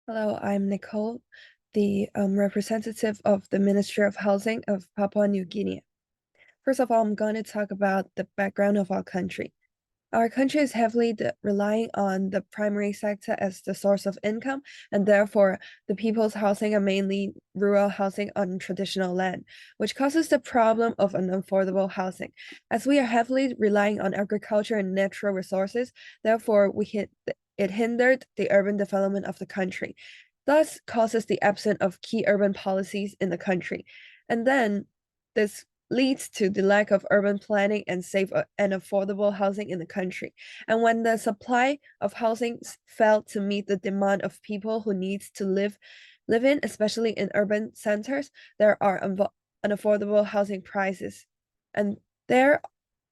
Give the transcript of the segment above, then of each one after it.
Hello, I'm Nickole, the representative of the Ministry of Housing of Papua New Guinea. First of all, I'm going to talk about the background of our country. Our country is heavily relying on the primary sector as the source of income, and therefore the people's housing are mainly rural housing on traditional land, which causes the problem of unaffordable housing. As we are heavily relying on agriculture and natural resources, therefore it hindered the urban development of the country, thus causes the absence of key urban policies in the country. And then this leads to the lack of urban planning and safe and affordable housing in the country. And when the supply of housing failed to meet the demand of people who needs to live in, especially in urban centers, there are unaffordable housing prices. And there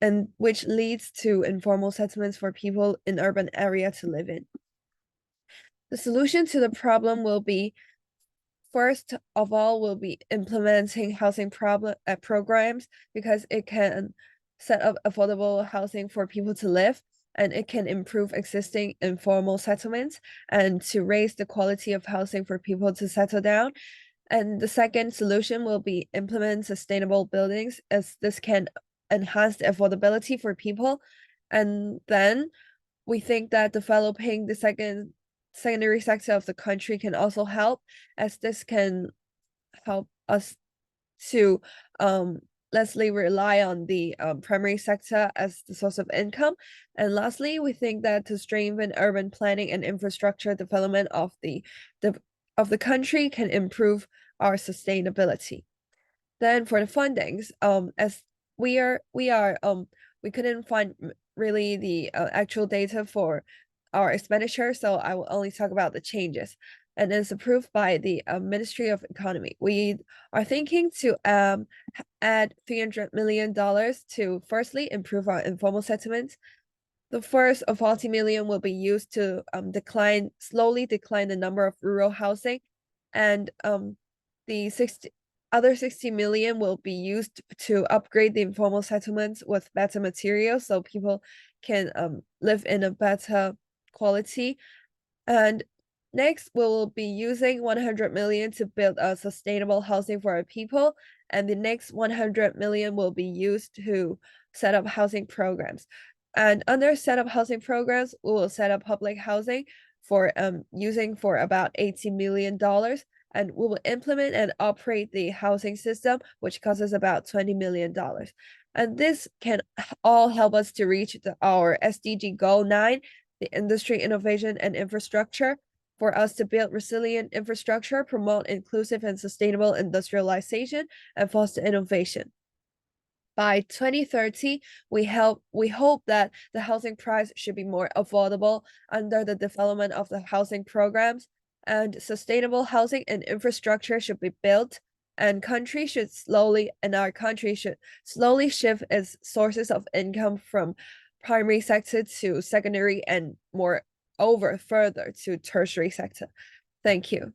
and which leads to informal settlements for people in urban area to live in. The solution to the problem will be first of all will be implementing housing programs because it can set up affordable housing for people to live, and it can improve existing informal settlements and to raise the quality of housing for people to settle down. And the second solution will be implement sustainable buildings, as this can enhance the affordability for people. And then we think that developing the secondary sector of the country can also help, as this can help us to lessly rely on the primary sector as the source of income. And lastly, we think that to strengthen urban planning and infrastructure development of the country can improve our sustainability. Then for the fundings, as we couldn't find really the actual data for our expenditure, so I will only talk about the changes. And it's approved by the Ministry of Economy. We are thinking to add $300 million to firstly improve our informal settlements. The first of 40 million will be used to slowly decline the number of rural housing, and the other 60 million will be used to upgrade the informal settlements with better materials so people can live in a better quality. And next, we will be using 100 million to build a sustainable housing for our people, and the next 100 million will be used to set up housing programs. And under set up housing programs, we will set up public housing for using for about $80 million, and we will implement and operate the housing system, which costs about $20 million. And this can all help us to reach our SDG goal 9, the industry innovation and infrastructure, for us to build resilient infrastructure, promote inclusive and sustainable industrialization, and foster innovation. By 2030, we hope that the housing price should be more affordable under the development of the housing programs, and sustainable housing and infrastructure should be built, and our country should slowly shift its sources of income from primary sector to secondary, and further to tertiary sector. Thank you.